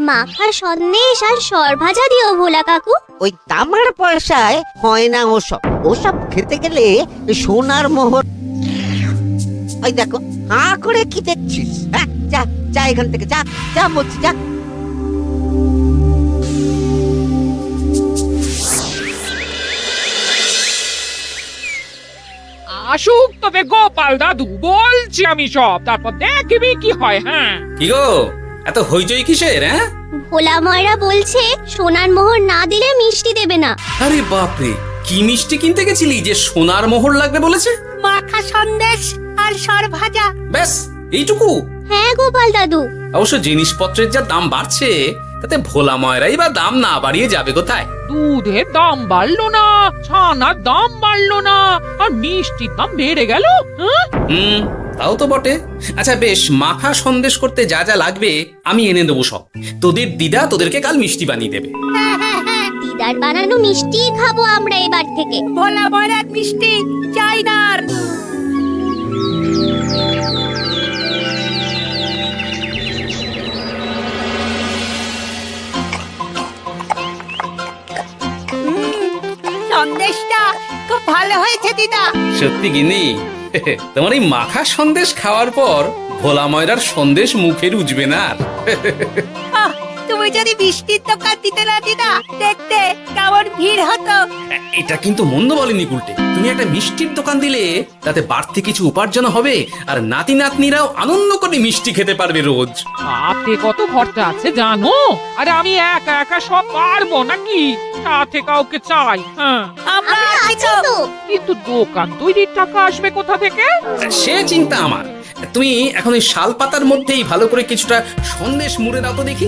মাখা সন্দেশ আর সরভাজা দিও ভোলা কাকু। ওই তামার পয়সায় হয় না ওসব। ওসব খেতে গেলে সোনার মোহর। ওই দেখো, হাঁ করে কি দেখছিস? হ্যাঁ, যা যা এখান থেকে, যা যা বলছি, যা। আসুক তবে গোপাল দাদু, বলছি আমি সব, তারপর দেখবি কি হয়। হ্যাঁ, কি গো, এত হইচই কিসের? হ্যাঁ, ভোলা ময়রা বলছে সোনার মোহর না দিলে মিষ্টি দেবে না। আরে বাপরে, কি মিষ্টি কিনতে গেছিলি যে সোনার মোহর লাগবে বলেছে? মাখা সন্দেশ আর সরভাজা। ব্যাস এইটুকু? হ্যাঁ গোপাল দাদু। অবশ্য জিনিসপত্রের যা দাম বাড়ছে, তাতে ভোলা ময়রাই বা দাম না বাড়িয়ে যাবে কোথায়? দুধের দাম বাড়লো না, ছানার দাম বাড়লো না, আর মিষ্টির দাম বেড়ে গেল। হ্যাঁ, তাও তো বটে। আচ্ছা বেশ, মাখা সন্দেশ করতে যা যা লাগবে আমি এনে দেবো সব। তোদের দিদা তোদেরকে কাল মিষ্টি বানিয়ে দেবে। দিদার বানানো মিষ্টি খাবো আমরা এবার থেকে। ভোলা ময়রার মিষ্টি চাই না আর। সন্দেশটা খুব ভালো হয়েছে দিদা। সত্যি গিনি, তোমার এই মাখা সন্দেশ খাওয়ার পর ভোলা ময়রার সন্দেশ মুখে রুজবে না আর। আহ, তুমি যদি মিষ্টির দোকান দিতে না দিদা, দেখতে কেমন ভিড় হতো। এটা কিন্তু মন্দ বলেনি গুলটে। তুমি একটা মিষ্টির দোকান দিলে তাতে বাড়তি কিছু উপার্জন হবে, আর নাতি নাতনিরাও আনন্দ করে মিষ্টি খেতে পারবে রোজ। হাতে কত খরচা আছে জানো? আরে আমি একা একা সব পারবো নাকি? সাথে কাউকে চাই। হ্যাঁ, আমরা আমরা আছি আছি তো। তো। কিন্তু দোকান তৈরির টাকা আসবে কোথা থেকে? সে চিন্তা আমার। তুমি এখন এই শাল পাতার মধ্যেই ভালো করে কিছুটা সন্দেশ মুড়ে দাও তো দেখি।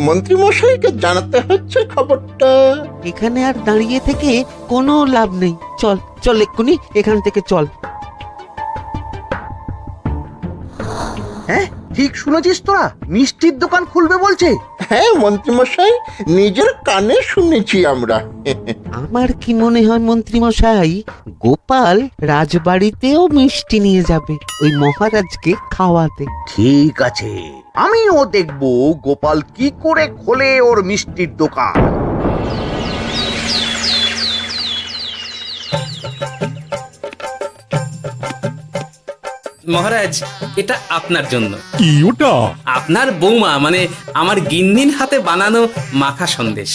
মন্ত্রী মশাইকে জানাতে হচ্ছে খবরটা। এখানে আর দাঁড়িয়ে থেকে কোনো লাভ নেই। চল চল, এক্ষুনি এখান থেকে চল। হ্যাঁ, ঠিক শুনেছিস তোরা, মিষ্টির দোকান খুলবে বলছে। হ্যাঁ মন্ত্রী মশাই, নিজের কানে শুনেছি আমরা। আমার কি মনে হয় মন্ত্রী মশাই, গোপাল রাজবাড়িতেও মিষ্টি নিয়ে যাবে ওই মহারাজকে খাওয়াতে। ঠিক আছে, আমিও দেখবো গোপাল কি করে খোলে ওর মিষ্টির দোকান। মহারাজ, এটা আপনার জন্য। কি ওটা? আপনার বৌমা মানে আমার গিন্নির হাতে বানানো মাখা সন্দেশ।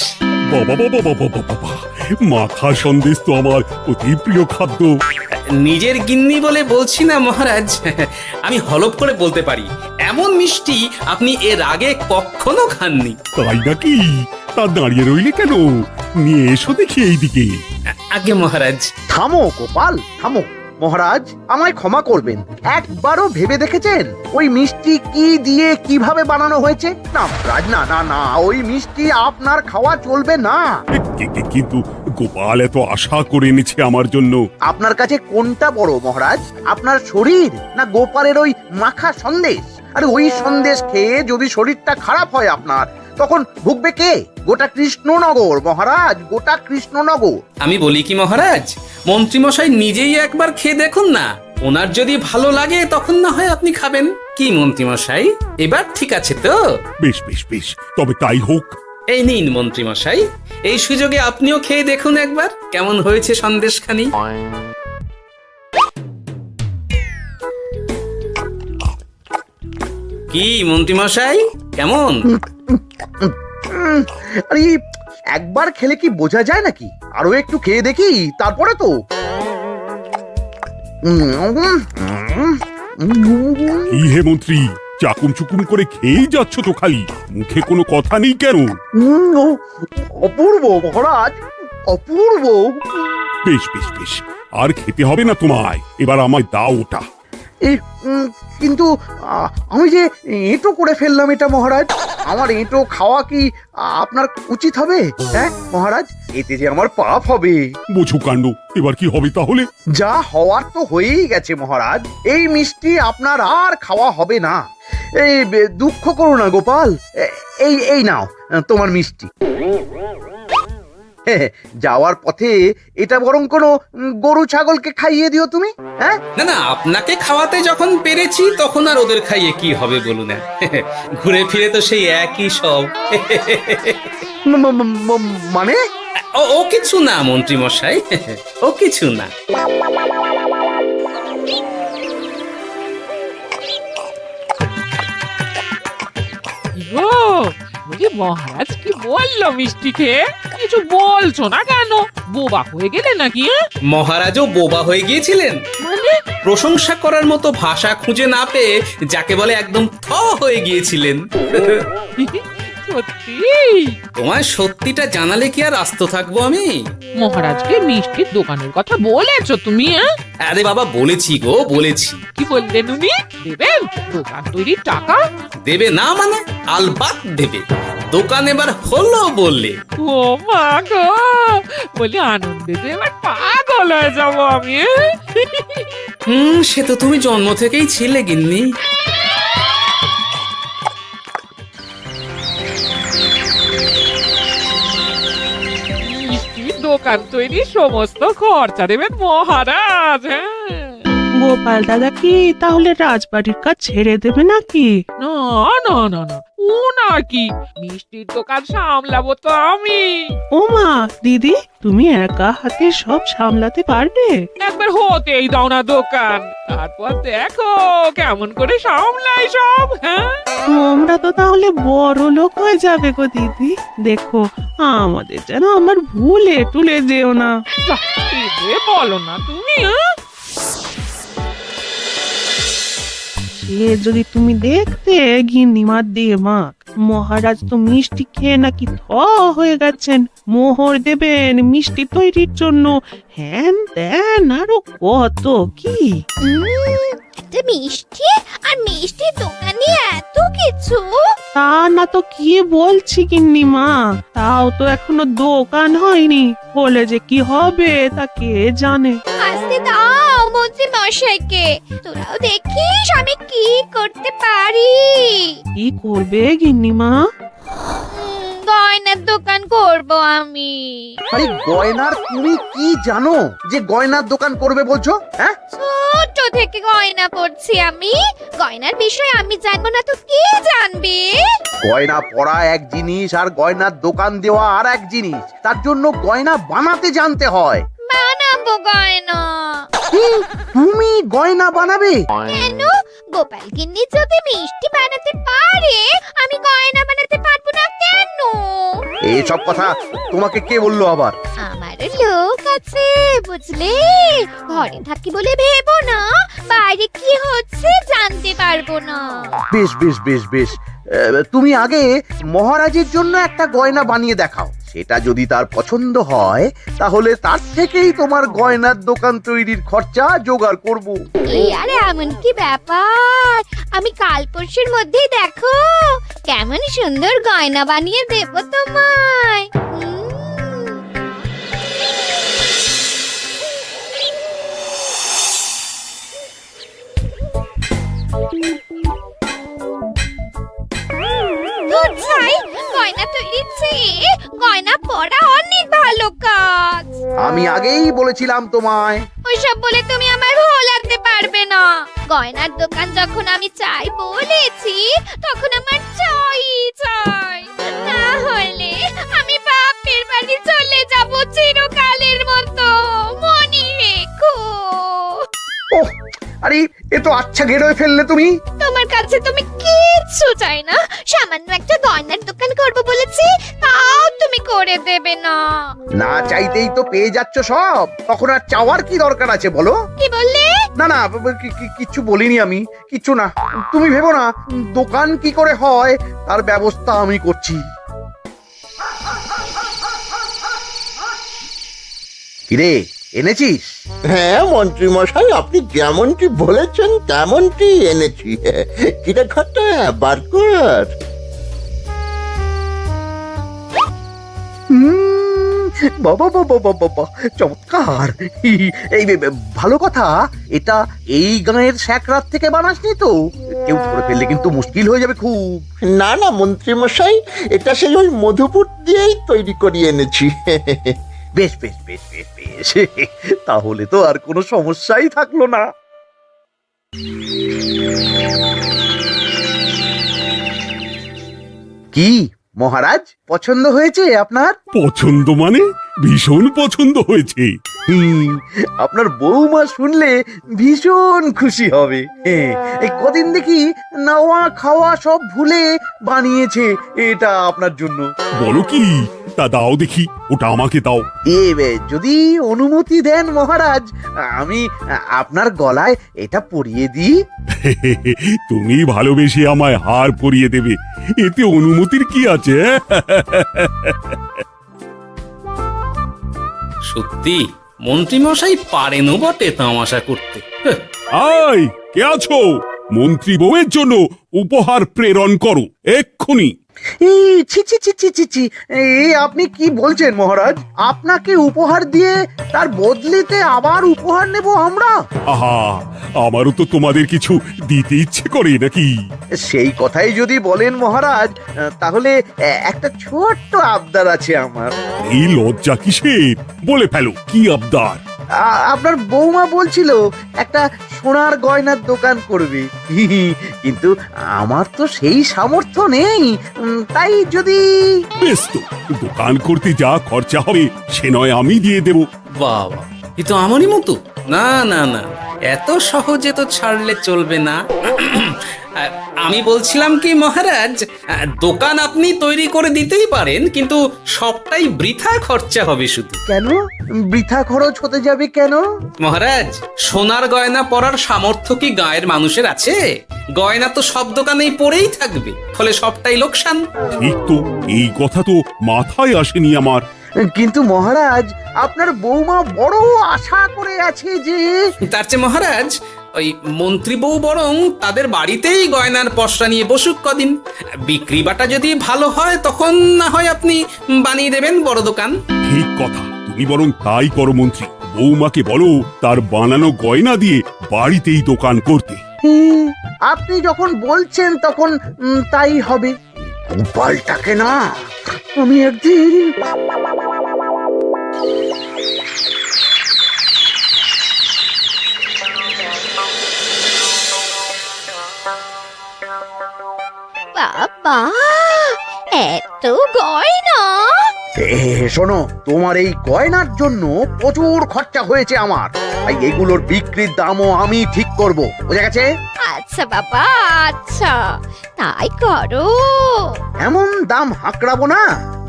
বাবা বাবা বাবা বাবা বাবা, মাখা সন্দেশ তো আমার অতি প্রিয় খাদ্য। নিজের গিন্নি বলে বলছি না মহারাজ, আমি হলফ করে বলতে পারি এমন মিষ্টি আপনি এর আগে কখনো খাননি। তাই নাকি? তা দাঁড়িয়ে রইলে কেন? নিয়ে এসো দেখি এইদিকে। আগে মহারাজ। থামো গোপাল, থামো। মহারাজ, আমায় ক্ষমা করবেন, একবারও ভেবে দেখেছেন ওই মিষ্টি কি দিয়ে কিভাবে বানানো হয়েছে? না মহারাজ, না না না, ওই মিষ্টি আপনার খাওয়া চলবে না। কিন্তু গোপাল এত আশা করে এনেছে আমার জন্য। আপনার কাছে কোনটা বড় মহারাজ, আপনার শরীর না গোপালের ওই মাখা সন্দেশ? আর ওই সন্দেশ খেয়ে যদি শরীরটা খারাপ হয় আপনার, তখন ভুগবে কে? গোটা কৃষ্ণনগর মহারাজ, গোটা কৃষ্ণনগর। আমি বলি কি মহারাজ, মন্ত্রীমশাই নিজেই একবার খেয়ে দেখুন না, ওনার যদি ভালো লাগে তখন না হয় আপনি খাবেন। কি মন্ত্রীমশাই, এবার ঠিক আছে তো? বেশ বেশ বেশ, তবে তাই হোক। এই নিন মন্ত্রীমশাই, এই সুযোগে আপনিও খেয়ে দেখুন একবার কেমন হয়েছে সন্দেশখানি। কি মন্ত্রীমশাই, কেমন? আরে একবার খেলে কি বোঝা যায় নাকি? আরো একটু খেয়ে দেখি তারপরে তো। কি হে মন্ত্রী, চাকুম চুকুম করে খেয়েই যাচ্ছ তো খালি, মুখে কোনো কথা নেই কেন? অপূর্ব মহারাজ, অপূর্ব। বেশ বেশ বেশ, আর খেতে হবে না তোমায়, এবার আমায় দাও ওটা। কিন্তু আমি যে এঁটো করে ফেললাম এটা মহারাজ, আমার এঁটো খাওয়া কি আপনার উচিত হবে? হ্যাঁ মহারাজ, এতে যে আমার পাপ হবে। বোঝো কাণ্ড, এবার কি হবে তাহলে? যা হওয়ার তো হয়েই গেছে মহারাজ, এই মিষ্টি আপনার আর খাওয়া হবে না। এই দুঃখ করো না গোপাল, এই এই নাও তোমার মিষ্টি। যাওয়ার পথে এটা বরং কোনো গরু ছাগলকে খাইয়ে দিও তুমি। হ্যাঁ, না না, আপনাকে খাওয়াতে যখন পেরেছি তখন আর ওদের খাইয়ে কি হবে বলুন না। ঘুরে ফিরে তো সেই একই সব। মানে ও কিছু না মন্ত্রী মশাই, ও কিছু না। গো, বলি মহারাজ কি বললো মিষ্টি খেয়ে? কিছু বলছো না কেন? বোবা হয়ে গেলে নাকি? মহারাজও বোবা হয়ে গিয়েছিলেন? মানে প্রশংসা করার মতো ভাষা খুঁজে না পেয়ে যাকে বলে একদম থ হয়ে গিয়েছিলেন। সত্যি? তোমার সত্যিটা জানালে কি আর আস্ত থাকবো আমি? মহারাজকে মিষ্টির দোকানের কথা বলেছো তুমি? আরে বাবা, বলেছি গো, বলেছি। কি বললেন উনি? দেবেন দোকান তৈরির টাকা? দেবে না মানে? আলবাত দেবে। দোকান এবার হলো বললে। ও মা গো, বলি আনন্দে যে এবার পাগল হয়ে যাবো আমি। সে তো তুমি জন্ম থেকেই ছিলে গিন্নি। মিষ্টির দোকান তৈরির সমস্ত খরচা দেবেন মহারাজ। হ্যাঁ, গোপাল দাদা কি তাহলে রাজবাড়ির কাজ ছেড়ে দেবে নাকি? না না না না, ও নাকি, মিষ্টির দোকান সামলাবো তো আমি। ওমা দিদি, তুমি একা হাতে সব সামলাতে পারবে? একবার হতেই দাও না দোকান, তারপর দেখো কেমন করে সামলাই সব। হ্যাঁ, তোমরা তো তাহলে বড় লোক হয়ে যাবে গো দিদি। দেখো আমাদের যেন আমার ভুলে টুলে যেও না। যা, এ বলো না তুমি। হ্যাঁ, সে যদি তুমি দেখতে গিন্নিমার দিয়ে মাক, মহারাজ তো মিষ্টি খেয়ে নাকি থ হয়ে গেছেন। মোহর দেবেন মিষ্টি তৈরির জন্য, হ্যান ত্যান আরো কত কি। একটা মিষ্টি আর মিষ্টির দোকানে এত কিছু। তা না তো কি বলছি গিন্নিমা, তাও তো এখনো দোকান হয়নি, বলে যে কি হবে তা কে জানে। আসতে দাও মন্ত্রী মশাইকে, তোরাও দেখিস আমি কি করতে পারি। কি করবে গিন্নিমা? গয়নার দোকান করব আমি। আরে গয়নার তুমি কি জানো যে গয়নার দোকান করবে বলছো? হ্যাঁ, ছোট থেকে গয়না পড়ছি আমি, গয়নার বিষয়ে আমি জানবো না তো কে জানবে? গয়না পরা এক জিনিস আর গয়নার দোকান দেওয়া আর এক জিনিস। তার জন্য গয়না বানাতে জানতে হয়। বানাবো গয়না। তুমি গয়না বানাবে? কেন? গোপাল গিন্নি যদি মিষ্টি বানাতে পারে, আমি গয়না বানাতে পারবো না কেন? এইসব কথা তোমাকে কে বললো আবার? আমার লোক আছে বুঝলে, ঘরে থাকি বলে ভেবো না, বাইরে কি হচ্ছে জানতে পারবো না। বেশ বেশ বেশ বেশ, তুমি আগে মহারাজের জন্য একটা গয়না বানিয়ে দেখাও। সেটা যদি তার পছন্দ হয় তাহলে তার থেকেই তোমার গয়নার দোকান তৈরির খরচা জোগাড় করব। এই আরে এমন কি ব্যাপার, আমি কাল পরশুর মধ্যেই দেখো কেমন সুন্দর গয়না বানিয়ে দেবো তোমায়। দুধ ছাই, গয়না তৈরির চেয়ে গয়না পরা অনেক ভালো কাজ। আমি আগেই বলেছিলাম তোমায়। ওইসব বলে তুমি আমার ভোলাতে পারবে না। গয়নার দোকান যখন আমি চাই বলেছি, তখন আমার চাই চাই, না হলে আমি বাপের বাড়ি চলে যাব চিরকালের মতো, মনে রেখো। ওহ, আরে এ তো আচ্ছা গেরোয় ফেললে তুমি। তোমার কাছে তুমি কিচ্ছু চাই না, সামান্য একটা গয়নার দোকান করব বলেছি, তাও তুমি করে দেবে না। না চাইতেই তো পেয়ে যাচ্ছ সব, তখন আর চাওয়ার কি দরকার আছে বলো? কি বললে? না না, কিচ্ছু বলিনি আমি, কিচ্ছু না। তুমি ভেবো না, দোকান কি করে হয় তার ব্যবস্থা আমি করছি। কিরে, এনেছিস? হ্যাঁ মন্ত্রী মশাই, আপনি যেমনটি বলেছেন তেমনটি এনেছি। কিরে ঘটা, বার কর। বাবা বাবা বাবা বাবা, চমৎকার। এই ভালো কথা, এটা এই গাঁয়ের স্যাকরাত থেকে বানাসনি তো? কেউ ধরে ফেললে কিন্তু মুশকিল হয়ে যাবে খুব। না না মন্ত্রী মশাই, এটা সেই ওই মধুপুর দিয়েই তৈরি করিয়ে এনেছি। বেশ বেশ বেশ বেশ বেশ তাহলে তো আর কোনো সমস্যাই থাকলো না। কি মহারাজ, পছন্দ হয়েছে আপনার? পছন্দ মানে ভীষণ পছন্দ হয়েছে। আপনার বৌমা শুনলে ভীষণ খুশি হবে। এই কদিন দেখি নাওয়া খাওয়া সব ভুলে বানিয়েছে এটা আপনার জন্য। বলো কি, তা দাও দেখি, ওটা আমাকে দাও। যদি অনুমতি দেন মহারাজ, আমি আপনার গলায় এটা পরিয়ে দিই। তুমি ভালোবেসে আমায় হার পরিয়ে দেবে, এতে অনুমতির কি আছে? সত্যি মন্ত্রীমশাই পারেনও বটে তামাশা করতে। আয়, কে আছো? মন্ত্রী বউয়ের জন্য উপহার প্রেরণ করো এক্ষুনি। এই ছি ছি ছি ছি ছি ছি, এই আপনি কি বলছেন মহারাজ? আপনাকে উপহার দিয়ে তার বদলিতে আবার উপহার নেব আমরা? আহা, আমারও তো তোমাদের কিছু দিতে ইচ্ছে করে নাকি? সেই কথাই যদি বলেন মহারাজ, তাহলে একটা ছোট্ট আবদার আছে আমার। এই লজ্জা কিসের? বলে ফেলো, কি আবদার? আপনার বৌমা বলছিল একটা সোনার গয়নার দোকান করবে, কিন্তু আমার তো সেই সামর্থ্য নেই। তাই যদি বেশ তো, দোকান করতে যা খরচা হবে সে নয় আমি দিয়ে দেব। বাবা, এ তো আমারই মতো। না না না, এত সহজে তো ছাড়লে চলবে না। আমি বলছিলাম কি মহারাজ, দোকান আপনি তৈরি করে দিতেই পারেন, কিন্তু সবটাই বৃথা খরচা হবে শুধু। কেন বৃথা খরচ হতে যাবে কেন? মহারাজ, সোনার গয়না পরার সামর্থ্য কি গায়ের মানুষের আছে? গয়না তো সব দোকানেই পড়েই থাকবে, ফলে সবটাই লোকসান। ঠিক তো, এই কথা তো মাথায় আসেনি আমার। কিন্তু মহারাজ, আপনার বৌমা বড় আশা করে আছে যে তার চেয়ে মহারাজ, ওই মন্ত্রী বউ বরং তাদের বাড়িতেই গয়নার পসরা নিয়ে বসুক কদিন। বিক্রি বাটা যদি ভালো হয় তখন না হয় আপনি বানিয়ে দেবেন বড় দোকান। ঠিক কথা, তুমি বরং তাই করো মন্ত্রী। বৌমাকে বলো তার বানানো গয়না দিয়ে বাড়িতেই দোকান করতে। আপনি যখন বলছেন তখন তাই হবে। গোপালটাকে না আমি একদিন বাবা, এত গয়না! শোনো, তোমার এই গয়নার জন্য প্রচুর খরচা হয়েছে আমার। তাই এগুলোর বিক্রির দামও আমি ঠিক করব, বুঝা গেছে? আচ্ছা বাবা, আচ্ছা, তাই করো। এমন দাম হাঁকড়াবো না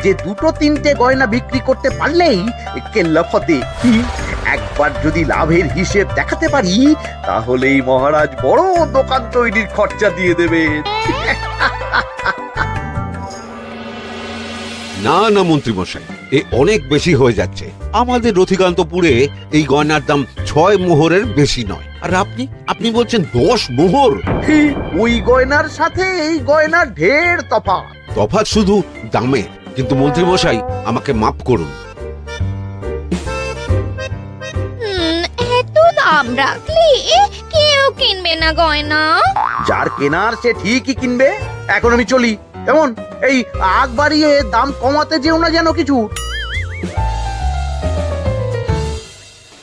যে দুটো তিনটে গয়না বিক্রি করতে পারলেই কেল্লা ফতে। একবার যদি লাভের হিসেব দেখাতে পারি, তাহলেই মহারাজ বড় দোকান তৈরির খরচা দিয়ে দেবেন। না না মন্ত্রী মশাই, এ অনেক বেশি হয়ে যাচ্ছে। আমাদের রথিকান্তপুরে এই গয়নার দাম 6 মোহরের বেশি নয়, আর আপনি বলছেন 10 মোহর। ওই গয়নার সাথে এই গয়নার ঢের তফাৎ। তফাৎ শুধু দামে। কিন্তু মন্ত্রী মশাই, আমাকে মাফ করুন। এত দাম রাখলে কেউ কিনবে না গয়না। যার কেনার সে ঠিকই কিনবে। এখন আমি চলি। কেমন, এই আগ বাড়িয়ে দাম কমাতে যেও না যেন কিছু।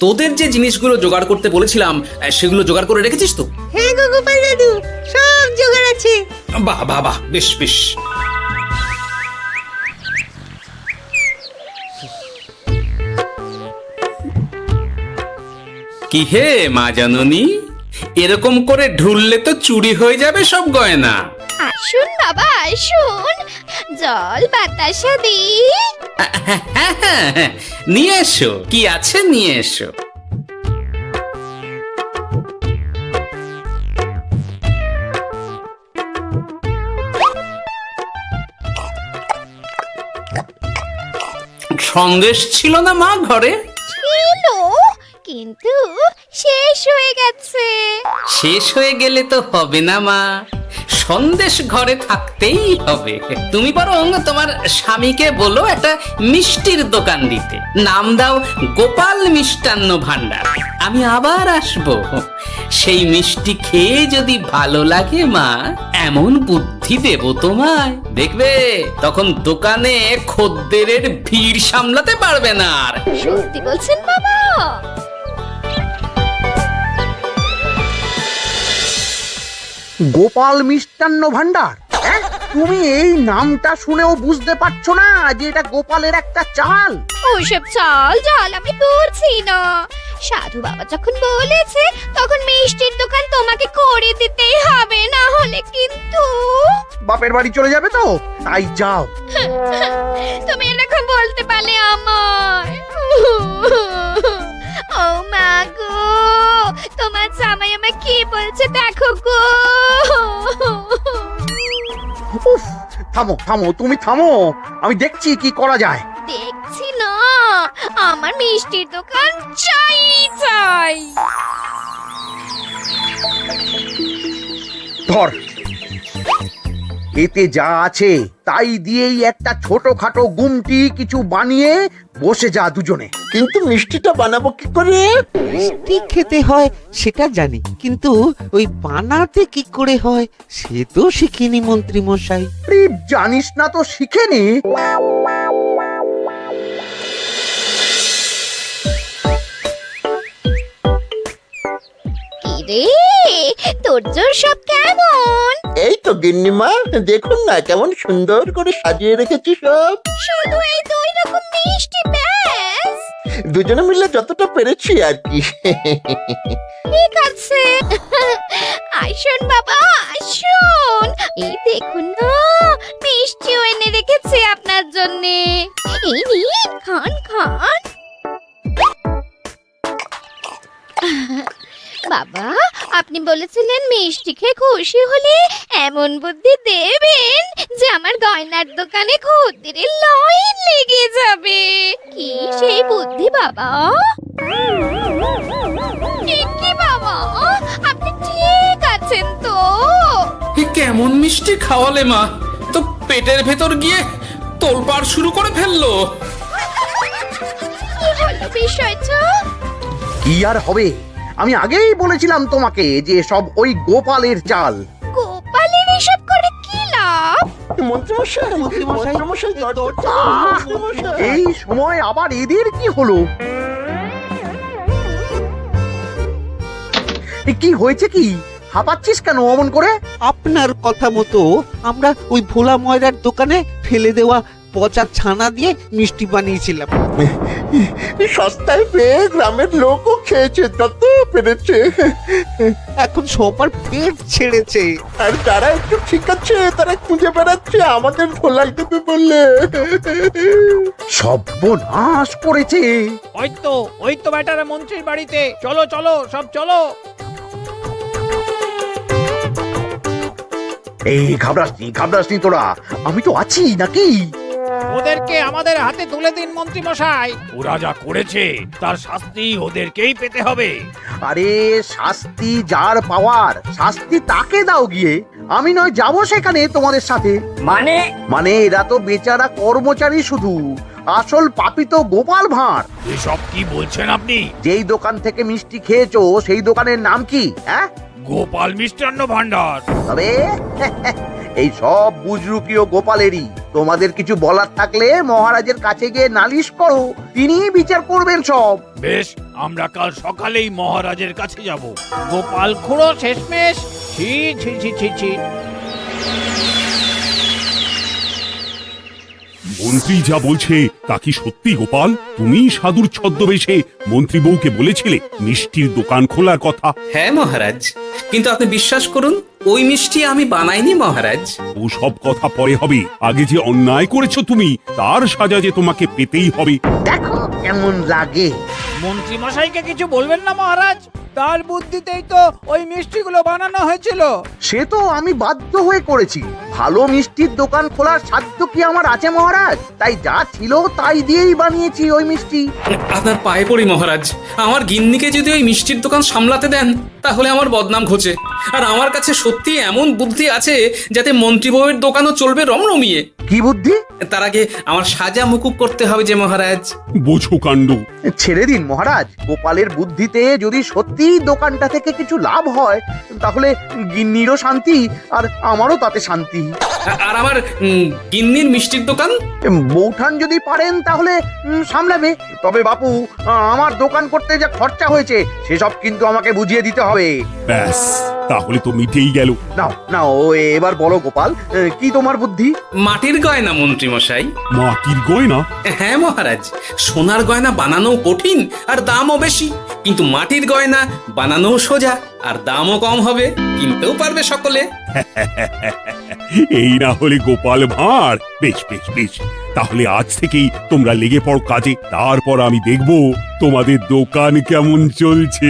তোদের যে জিনিসগুলো জোগাড় করতে বলেছিলাম সেগুলো জোগাড় করে রেখেছিস তো? হ্যাঁ গো গোপাল দাদু, সব জোগাড় আছে। বাহ বাহ বাহ, বেশ বেশ। কি হে মা জাননী, এরকম করে ঢুললে তো চুরি হয়ে যাবে সব গয়না। আসুন বাবা, আসুন, জল বাতাসা দিই। নিয়ে এসো, কি আছে নিয়ে এসো। সন্দেশ ছিল না মা ঘরে? ছিল, কিন্তু শেষ হয়ে গেছে। শেষ হয়ে গেলে তো হবে না মা, সন্দেশ ঘরে থাকতেই হবে। তুমি বরং তোমার স্বামীকে বলো একটা মিষ্টির দোকান দিতে, নাম দাও গোপাল মিষ্টান্ন ভান্ডার। আমি আবার আসবো, সেই মিষ্টি খেয়ে যদি ভালো লাগে মা, এমন বুদ্ধি দেব তোমায়, দেখবে তখন দোকানে খদ্দেরের ভিড় সামলাতে পারবে না আর। সত্যি বলছেন বাবা? গোপাল মিষ্টান্ন ভান্ডার, হ্যাঁ? তুমি এই নামটা শুনেও বুঝতে পারছো না যে এটা গোপালের একটা চাল? ওইসব চাল ডাল আমি বুঝছি না। সাধু বাবা যখন বলেছে তখন মিষ্টির দোকান তোমাকে করে দিতেই হবে, না হলে কিন্তু বাপের বাড়ি চলে যাবে তো, তাই যাও। তুমি এরকম বলতে পারলে আমার। ও মা গো, তোমার জামাই আমায় কি বলছে দেখো গো। উফ, থামো থামো, তুমি থামো, আমি দেখছি কি করা যায়। দেখছি না, আমার মিষ্টির দোকান চাই চাই। ধর, এতে যা আছে তাই দিয়েই একটা ছোটখাটো গুমটি কিছু বানিয়ে বসে যা দুজনে। কিন্তু মিষ্টিটা বানাবো কি করে? মিষ্টি খেতে হয় সেটা জানি, কিন্তু ওই বানাতে কি করে হয় সে তো শিখিনি মন্ত্রী মশাই। আরে, জানিস না তো শিখে নে। কি রে, তোর জোর সব কেমন? এই তো গিন্নিমা, দেখুন না কেমন সুন্দর করে সাজিয়ে রেখেছি সব। শুধু এই দুই রকম মিষ্টি ব্যাস? দুজনে মিলে যতটা পেরেছি আর কি। ঠিক আছে, আসুন বাবা আসুন, এই দেখুন না মিষ্টিও এনে রেখেছি আপনার জন্যে। এই নিন, খান খান। বাবা, আপনি বলেছিলেন মিষ্টি খেয়ে খুশি হলে এমন বুদ্ধি দেবেন যে আমার গয়নার দোকানে খদ্দেরের লাইন লেগে যাবে। কি সেই বুদ্ধি বাবা? ঠিক কি বাবা, আপনি ঠিক আছেন তো? এ কেমন মিষ্টি খাওয়ালে মা, তো পেটের ভেতর গিয়ে তোলপাড় শুরু করে ফেললো। কি হলো বিষয়টা? কি আর হবে, আমি আগেই বলেছিলাম তোমাকে যে সব ওই গোপালের চাল। গোপালের এসব করে কি লাভ? মন্ত্রীমশাই, মন্ত্রীমশাই, দরজা আহ! মন্ত্রীমশাই। এই সময় আবার এদের কি হলো? এ কি হয়েছে কি? হাঁপাচ্ছিস কেন অমন করে? আপনার কথা মতো আমরা ওই ভোলা ময়রার দোকানে ফেলে দেওয়া পচা ছানা দিয়ে মিষ্টি বানিয়েছিলাম। সস্তায় পেয়ে গ্রামের লোকও খেয়েছে যত পেরেছে। এখন সবার পেট ছেড়েছে। আর যারা একটু ঠিক আছে তারা খুঁজে বেড়াচ্ছে আমাদের ধোলাই দেবে বললে। সর্বনাশ করেছে। ওই তো বেটারা মন্ত্রীর বাড়িতে, চলো চলো সব চলো। এই ঘাবড়াসনি তোরা, আমি তো আছি নাকি? ওদেরকে আমাদের হাতে তুলে দিন মন্ত্রী মশাই। ওরা যা করেছে তার শাস্তি ওদেরকেই পেতে হবে। আরে, শাস্তি যার পাওয়ার শাস্তি তাকে দাও গিয়ে, আমি নয় যাবো সেখানে তোমাদের সাথে। মানে এরা তো বেচারা কর্মচারী শুধু, আসল পাপী তো গোপাল ভাঁড়। এসব কি বলছেন আপনি? যেই দোকান থেকে মিষ্টি খেয়েছো সেই দোকানের নাম কি? হ্যাঁ, গোপাল মিষ্টান্ন ভান্ডার। তবে এই সব বুজরুকিও গোপালেরই। তোমাদের কিছু বলার থাকলে মহারাজের কাছে গিয়ে নালিশ করো, তিনি বিচার করবেন সব। বেশ, আমরা কাল সকালেই মহারাজের কাছে যাব। গোপাল খুঁড়ো শেষমেশ। ছি ছি ছি ছি ছি। মন্ত্রী যা বলছে তা কি সত্যি গোপাল? তুমি সাধুর ছদ্মবেশে মন্ত্রী বউকে বলেছিলে মিষ্টির দোকান খোলার কথা? হ্যাঁ মহারাজ, কিন্তু আপনি বিশ্বাস করুন ওই মিষ্টি আমি বানাইনি মহারাজ। ও সব কথা পরে হবে, আগে যে অন্যায় করেছো তুমি তার সাজা যে তোমাকে পেতেই হবে। দেখো কেমন লাগে। মন্ত্রী মশাইকে কিছু বলবেন না মহারাজ, তার বুদ্ধিতেই তো ওই মিষ্টিগুলো বানানো হয়েছিল। সে তো আমি বাধ্য হয়ে করেছি, ভালো মিষ্টির দোকান খোলার সাধ্য কি আমার আছে মহারাজ? তাই যা ছিল তাই দিয়েই বানিয়েছি ওই মিষ্টি। আপনার পায়ে পড়ি মহারাজ, আমার গিন্নিকে যদি ওই মিষ্টির দোকান সামলাতে দেন তাহলে আমার বদনাম ঘোচে। আর আমার কাছে সত্যি এমন বুদ্ধি আছে যাতে মন্ত্রী বউয়ের দোকানও চলবে রমরমিয়ে। কি বুদ্ধি? তার আগে আমার সাজা মুকুব করতে হবে যে মহারাজ। বোঝো কাণ্ড। ছেড়ে দিন মহারাজ, গোপালের বুদ্ধিতে যদি সত্যি দোকানটা থেকে কিছু লাভ হয় তাহলে গিন্নিরও শান্তি আর আমারও তাতে শান্তি। আর আমার গিন্নির মিষ্টির দোকান? বৌঠান যদি পারেন তাহলে সামলাবে। তবে বাপু, আমার দোকান করতে যা খরচা হয়েছে সেসব কিন্তু আমাকে বুঝিয়ে দিতে হবে। ব্যাস, তাহলে তো মিটেই গেল। নাও নাও, এবার বলো গোপাল, কি তোমার বুদ্ধি? মাটির গয়না মন্ত্রী মশাই। মাটির গয়না? হ্যাঁ মহারাজ, সোনার গয়না বানানো কঠিন আর দামও বেশি, কিন্তু মাটির গয়না বানানো সোজা আর দামও কম হবে, কিনতেও পারবে সকলে। এই না হলে গোপাল ভাঁড়। বেশ বেশ বেশ, তাহলে আজ থেকেই তোমরা লেগে পড়ো কাজে, তারপর আমি দেখব তোমাদের দোকান কেমন চলছে।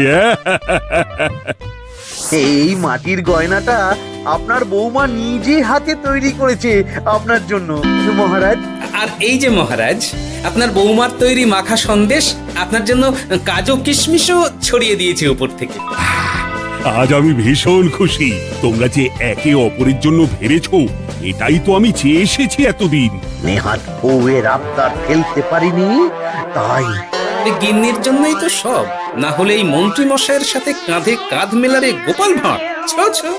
এই মাটির গয়নাটা আপনার বৌমা নিজে হাতে তৈরি করেছে আপনার জন্য মহারাজ। আর এই যে মহারাজ, আপনার বৌমার তৈরি মাখা সন্দেশ আপনার জন্য কাজু কিশমিশও ছড়িয়ে দিয়েছে উপর থেকে। আজ আমি ভীষণ খুশি। তোমরা যে একে অপরের জন্য ভেবেছো, এটাই তো আমি চেয়ে এসেছি এতদিন। নেহাত বউয়ের আবদার ফেলতে পারিনি, তাই গিন্নির জন্যই তো সব, না হলে এই মন্ত্রী মশাইয়ের সাথে কাঁধে কাঁধ মেলারে গোপাল ভাঁড়। ছো ছো।